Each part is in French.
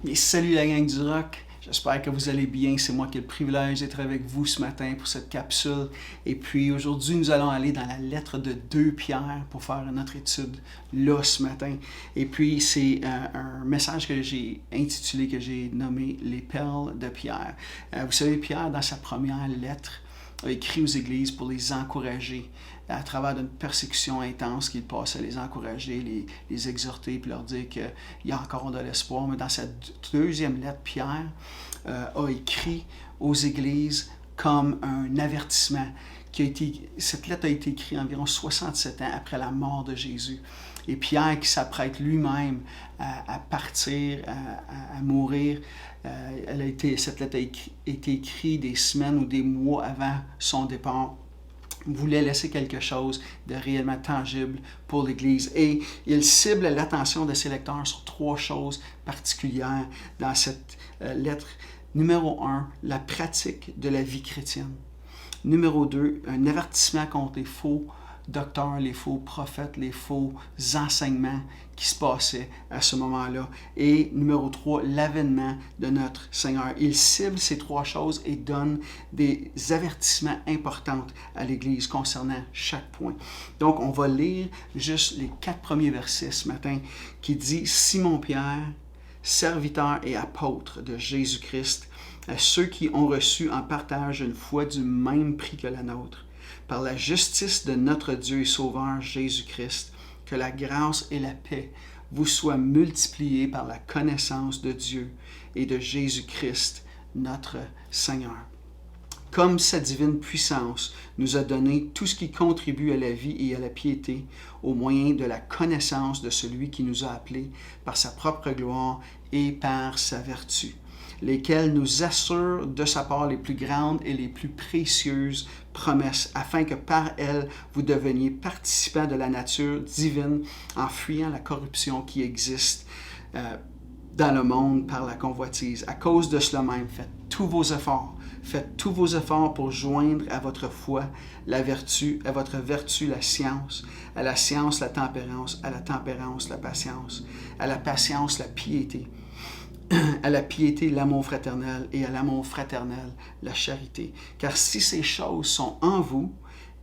Et salut la gang du rock, j'espère que vous allez bien. C'est moi qui ai le privilège d'être avec vous ce matin pour cette capsule. Et puis aujourd'hui, nous allons aller dans la lettre de 2 Pierre pour faire notre étude là ce matin. Et puis c'est un message que j'ai intitulé, que j'ai nommé Les perles de Pierre. Vous savez, Pierre, dans sa première lettre, a écrit aux églises pour les encourager à travers d'une persécution intense qu'il passait, les encourager, les exhorter, puis leur dire qu'il y a encore de l'espoir. Mais dans sa deuxième lettre, Pierre a écrit aux églises comme un avertissement. Cette lettre a été écrite environ 67 ans après la mort de Jésus. Et Pierre, qui s'apprête lui-même à partir, à mourir, cette lettre a été écrite des semaines ou des mois avant son départ, voulait laisser quelque chose de réellement tangible pour l'Église. Et il cible l'attention de ses lecteurs sur 3 choses particulières dans cette lettre. Numéro 1, la pratique de la vie chrétienne. Numéro 2, un avertissement contre les faux docteurs, les faux prophètes, les faux enseignements qui se passaient à ce moment-là. Et numéro 3, l'avènement de notre Seigneur. Il cible ces 3 choses et donne des avertissements importants à l'Église concernant chaque point. Donc, on va lire juste les 4 premiers versets ce matin qui dit « Simon-Pierre, serviteur et apôtre de Jésus-Christ, à ceux qui ont reçu en partage une foi du même prix que la nôtre, par la justice de notre Dieu et Sauveur Jésus-Christ, que la grâce et la paix vous soient multipliées par la connaissance de Dieu et de Jésus-Christ, notre Seigneur. Comme sa divine puissance nous a donné tout ce qui contribue à la vie et à la piété, au moyen de la connaissance de celui qui nous a appelés par sa propre gloire et par sa vertu, lesquels nous assurent de sa part les plus grandes et les plus précieuses promesses, afin que par elles, vous deveniez participants de la nature divine en fuyant la corruption qui existe dans le monde par la convoitise. À cause de cela même, faites tous vos efforts pour joindre à votre foi la vertu, à votre vertu la science, à la science la tempérance, à la tempérance la patience, à la patience la piété, à la piété l'amour fraternel et à l'amour fraternel la charité. Car si ces choses sont en vous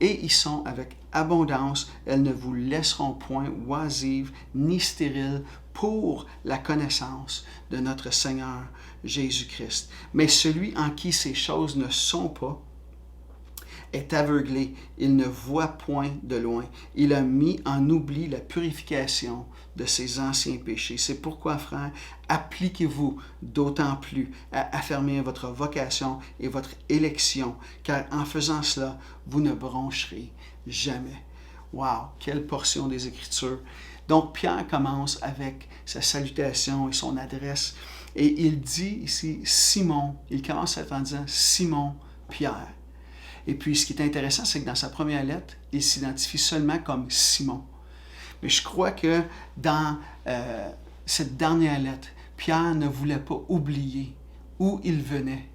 et y sont avec abondance, elles ne vous laisseront point oisives ni stériles pour la connaissance de notre Seigneur Jésus-Christ. Mais celui en qui ces choses ne sont pas est aveuglé, il ne voit point de loin. Il a mis en oubli la purification de ses anciens péchés. C'est pourquoi, frères, appliquez-vous d'autant plus à affermir votre vocation et votre élection, car en faisant cela, vous ne broncherez jamais. Wow, quelle portion des Écritures! Donc, Pierre commence avec sa salutation et son adresse, et il dit ici Simon, il commence en disant Simon Pierre. Et puis, ce qui est intéressant, c'est que dans sa première lettre, il s'identifie seulement comme Simon. Mais je crois que dans cette dernière lettre, Pierre ne voulait pas oublier où il venait,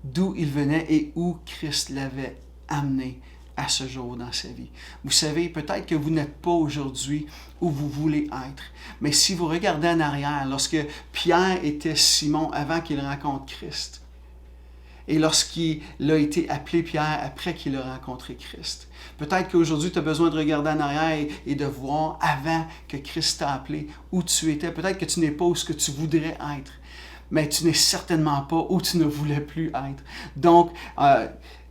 d'où il venait et où Christ l'avait amené à ce jour dans sa vie. Vous savez, peut-être que vous n'êtes pas aujourd'hui où vous voulez être, mais si vous regardez en arrière, lorsque Pierre était Simon avant qu'il rencontre Christ, et lorsqu'il a été appelé Pierre après qu'il a rencontré Christ. Peut-être qu'aujourd'hui, tu as besoin de regarder en arrière et de voir avant que Christ t'a appelé où tu étais. Peut-être que tu n'es pas où ce que tu voudrais être, mais tu n'es certainement pas où tu ne voulais plus être. Donc,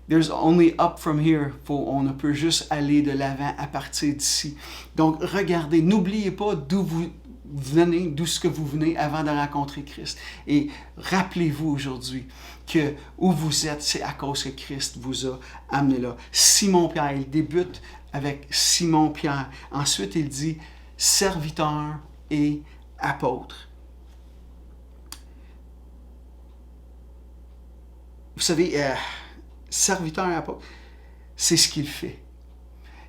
there's only up from here. On ne peut juste aller de l'avant à partir d'ici. Donc, regardez, n'oubliez pas d'où vous venez, d'où ce que vous venez avant de rencontrer Christ. Et rappelez-vous aujourd'hui que où vous êtes, c'est à cause que Christ vous a amené là. Simon-Pierre, il débute avec Simon-Pierre. Ensuite, il dit serviteur et apôtre. Vous savez, serviteur et apôtre, c'est ce qu'il fait.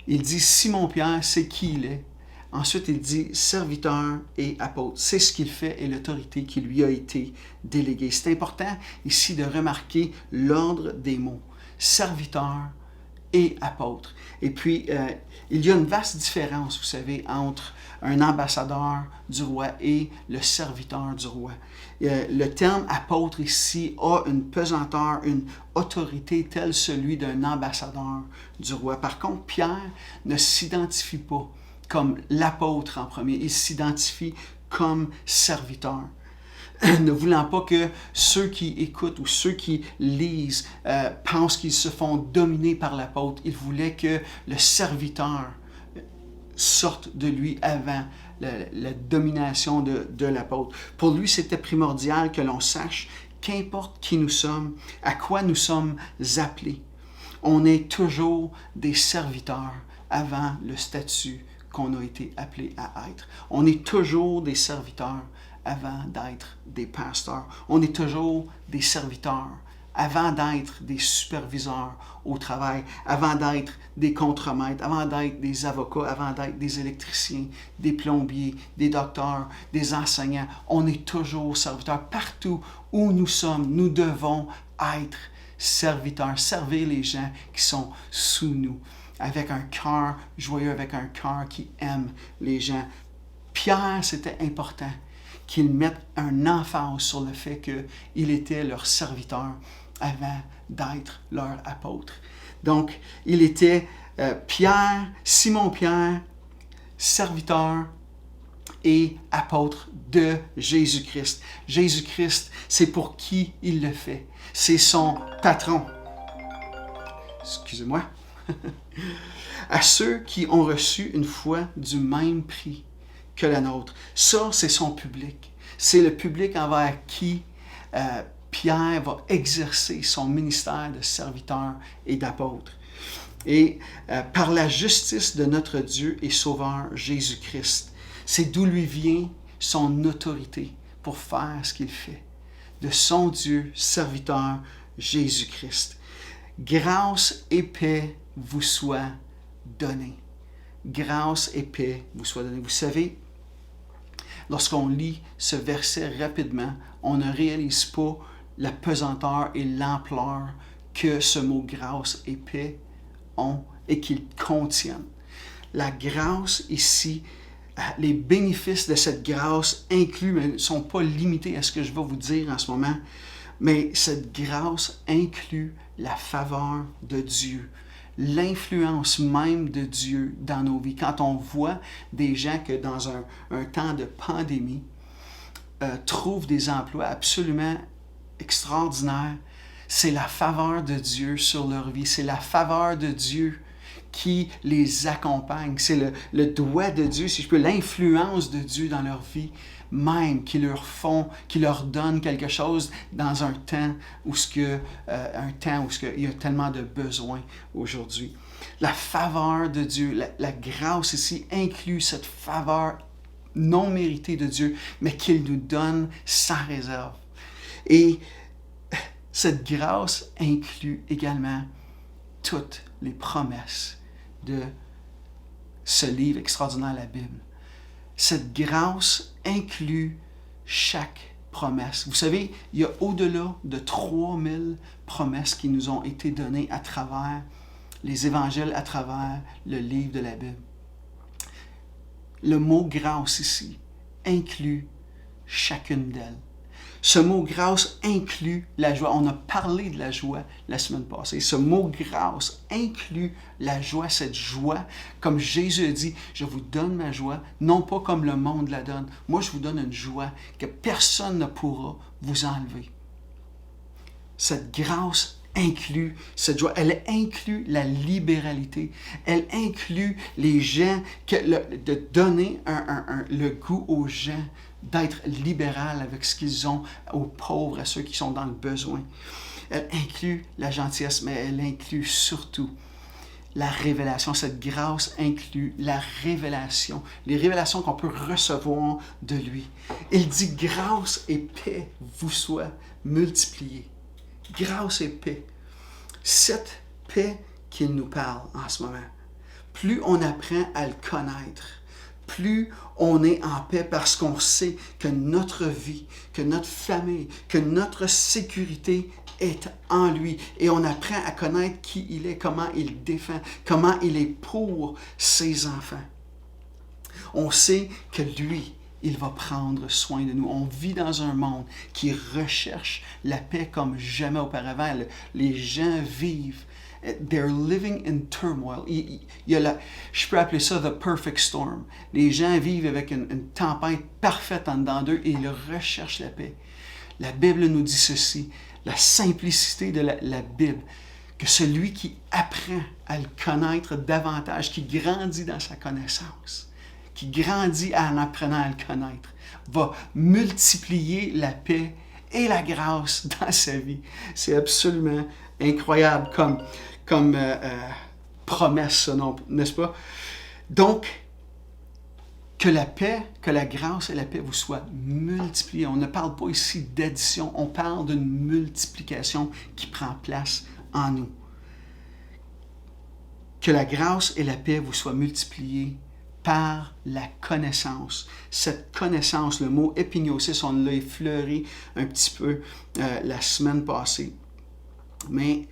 Il dit Simon-Pierre, c'est qui il est. Ensuite, il dit serviteur et apôtre. C'est ce qu'il fait et l'autorité qui lui a été déléguée. C'est important ici de remarquer l'ordre des mots. Serviteur et apôtre. Et puis, il y a une vaste différence, vous savez, entre un ambassadeur du roi et le serviteur du roi. Le terme apôtre ici a une pesanteur, une autorité telle celui d'un ambassadeur du roi. Par contre, Pierre ne s'identifie pas comme l'apôtre en premier, il s'identifie comme serviteur. Ne voulant pas que ceux qui écoutent ou ceux qui lisent pensent qu'ils se font dominer par l'apôtre, il voulait que le serviteur sorte de lui avant la domination de l'apôtre. Pour lui, c'était primordial que l'on sache qu'importe qui nous sommes, à quoi nous sommes appelés, on est toujours des serviteurs avant le statut qu'on a été appelé à être. On est toujours des serviteurs avant d'être des pasteurs. On est toujours des serviteurs avant d'être des superviseurs au travail, avant d'être des contremaîtres, avant d'être des avocats, avant d'être des électriciens, des plombiers, des docteurs, des enseignants. On est toujours serviteurs. Partout où nous sommes, nous devons être serviteurs, servir les gens qui sont sous nous, avec un cœur joyeux, avec un cœur qui aime les gens. Pierre, c'était important qu'ils mettent un emphase sur le fait qu'il était leur serviteur avant d'être leur apôtre. Donc, il était Pierre, Simon-Pierre, serviteur et apôtre de Jésus-Christ. Jésus-Christ, c'est pour qui il le fait. C'est son patron. Excusez-moi. À ceux qui ont reçu une foi du même prix que la nôtre. Ça, c'est son public. C'est le public envers qui Pierre va exercer son ministère de serviteur et d'apôtre. Et par la justice de notre Dieu et Sauveur Jésus-Christ, c'est d'où lui vient son autorité pour faire ce qu'il fait. De son Dieu, serviteur Jésus-Christ. Grâce et paix vous soient données. Grâce et paix vous soient données. Vous savez, lorsqu'on lit ce verset rapidement, on ne réalise pas la pesanteur et l'ampleur que ce mot grâce et paix ont et qu'ils contiennent. La grâce ici, les bénéfices de cette grâce incluent, mais ne sont pas limités à ce que je vais vous dire en ce moment, mais cette grâce inclut la faveur de Dieu, l'influence même de Dieu dans nos vies. Quand on voit des gens que dans un temps de pandémie trouvent des emplois absolument extraordinaires, c'est la faveur de Dieu sur leur vie, c'est la faveur de Dieu qui les accompagne, c'est le doigt de Dieu, si je peux, l'influence de Dieu dans leur vie même, qui leur donne quelque chose dans un temps où il y a tellement de besoins aujourd'hui. La faveur de Dieu, la grâce ici inclut cette faveur non méritée de Dieu, mais qu'il nous donne sans réserve. Et cette grâce inclut également toutes les promesses de ce livre extraordinaire, la Bible. Cette grâce inclut chaque promesse. Vous savez, il y a au-delà de 3000 promesses qui nous ont été données à travers les évangiles, à travers le livre de la Bible. Le mot grâce ici inclut chacune d'elles. Ce mot grâce inclut la joie. On a parlé de la joie la semaine passée. Ce mot grâce inclut la joie, cette joie. Comme Jésus a dit, je vous donne ma joie, non pas comme le monde la donne. Moi, je vous donne une joie que personne ne pourra vous enlever. Cette grâce inclut cette joie. Elle inclut la libéralité. Elle inclut les gens, de donner le goût aux gens d'être libéral avec ce qu'ils ont, aux pauvres, à ceux qui sont dans le besoin. Elle inclut la gentillesse, mais elle inclut surtout la révélation. Cette grâce inclut la révélation, les révélations qu'on peut recevoir de lui. Il dit « grâce et paix vous soient multipliées ». Grâce et paix. Cette paix qu'il nous parle en ce moment, plus on apprend à le connaître, plus on est en paix parce qu'on sait que notre vie, que notre famille, que notre sécurité est en lui. Et on apprend à connaître qui il est, comment il défend, comment il est pour ses enfants. On sait que lui, il va prendre soin de nous. On vit dans un monde qui recherche la paix comme jamais auparavant. Les gens vivent, they're living in turmoil. Il y a je peux appeler ça the perfect storm. Les gens vivent avec une tempête parfaite en dedans d'eux et ils recherchent la paix. La Bible nous dit ceci, la simplicité de la Bible, que celui qui apprend à le connaître davantage, qui grandit dans sa connaissance, qui grandit en apprenant à le connaître, va multiplier la paix et la grâce dans sa vie. C'est absolument incroyable comme promesse, n'est-ce pas? Donc, que la paix, que la grâce et la paix vous soient multipliées. On ne parle pas ici d'addition, on parle d'une multiplication qui prend place en nous. Que la grâce et la paix vous soient multipliées par la connaissance. Cette connaissance, le mot épignosis, on l'a effleuré un petit peu la semaine passée. Mais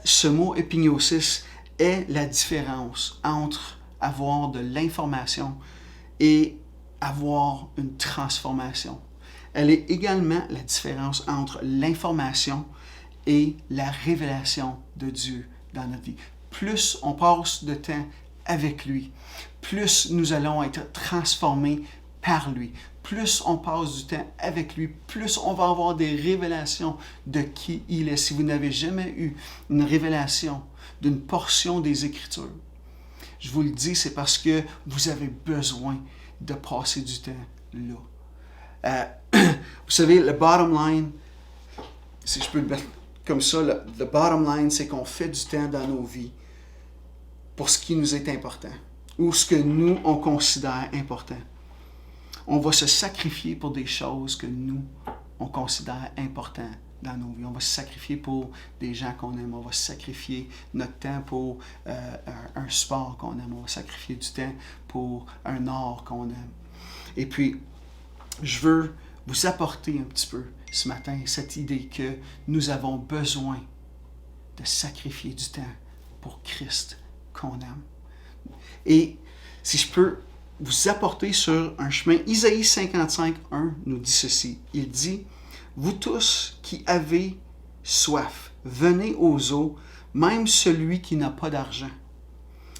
ce mot épignosis est la différence entre avoir de l'information et avoir une transformation. Elle est également la différence entre l'information et la révélation de Dieu dans notre vie. Plus on passe de temps avec lui, plus nous allons être transformés par lui. Plus on passe du temps avec lui, plus on va avoir des révélations de qui il est. Si vous n'avez jamais eu une révélation d'une portion des Écritures, je vous le dis, c'est parce que vous avez besoin de passer du temps là. Vous savez, le bottom line, si je peux le mettre comme ça, le bottom line, c'est qu'on fait du temps dans nos vies pour ce qui nous est important ou ce que nous, on considère important. On va se sacrifier pour des choses que nous, on considère importantes dans nos vies. On va se sacrifier pour des gens qu'on aime. On va sacrifier notre temps pour un sport qu'on aime. On va sacrifier du temps pour un art qu'on aime. Et puis, je veux vous apporter un petit peu ce matin cette idée que nous avons besoin de sacrifier du temps pour Christ qu'on aime. Et si je peux vous apporter sur un chemin, Isaïe 55, 1 nous dit ceci. Il dit, « Vous tous qui avez soif, venez aux eaux, même celui qui n'a pas d'argent.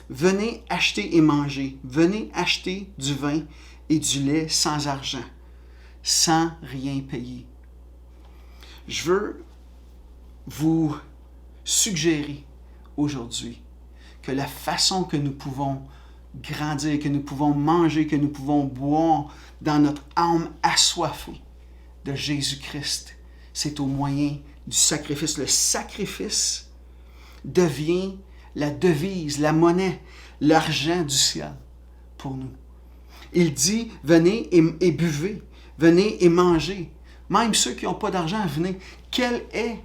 Venez acheter et manger, venez acheter du vin et du lait sans argent, sans rien payer. » Je veux vous suggérer aujourd'hui que la façon que nous pouvons grandir, que nous pouvons manger, que nous pouvons boire dans notre âme assoiffée de Jésus-Christ, c'est au moyen du sacrifice. Le sacrifice devient la devise, la monnaie, l'argent du ciel pour nous. Il dit, venez et buvez, venez et mangez. Même ceux qui n'ont pas d'argent, venez. Quelle est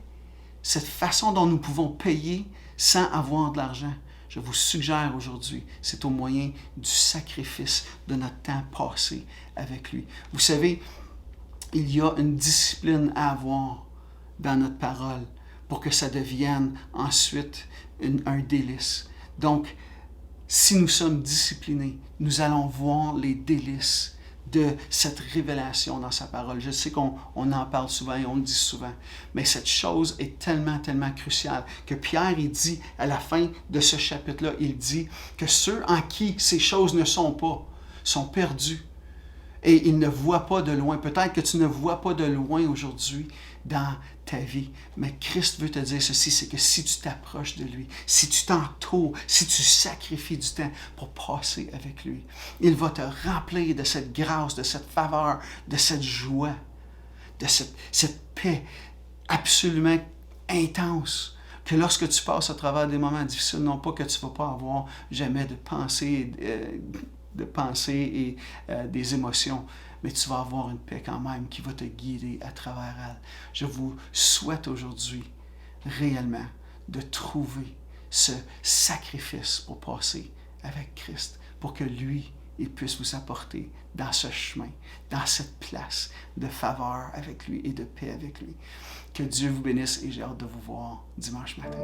cette façon dont nous pouvons payer sans avoir de l'argent? Je vous suggère aujourd'hui, c'est au moyen du sacrifice de notre temps passé avec lui. Vous savez, il y a une discipline à avoir dans notre parole pour que ça devienne ensuite un délice. Donc, si nous sommes disciplinés, nous allons voir les délices de cette révélation dans sa parole. Je sais qu'on en parle souvent et on le dit souvent, mais cette chose est tellement, tellement cruciale que Pierre, il dit à la fin de ce chapitre-là, il dit que ceux en qui ces choses ne sont pas, sont perdus. Et ils ne voient pas de loin. Peut-être que tu ne vois pas de loin aujourd'hui dans ta vie. Mais Christ veut te dire ceci, c'est que si tu t'approches de lui, si tu t'entoures, si tu sacrifies du temps pour passer avec lui, il va te remplir de cette grâce, de cette faveur, de cette joie, de cette paix absolument intense. Que lorsque tu passes à travers des moments difficiles, non pas que tu ne vas pas avoir jamais de pensée et des émotions, mais tu vas avoir une paix quand même qui va te guider à travers elle. Je vous souhaite aujourd'hui réellement de trouver ce sacrifice pour passer avec Christ, pour que lui, il puisse vous apporter dans ce chemin, dans cette place de faveur avec lui et de paix avec lui. Que Dieu vous bénisse et j'ai hâte de vous voir dimanche matin.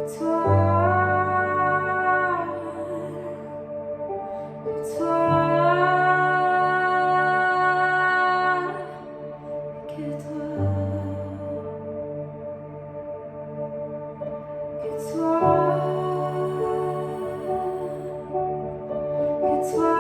Que toi,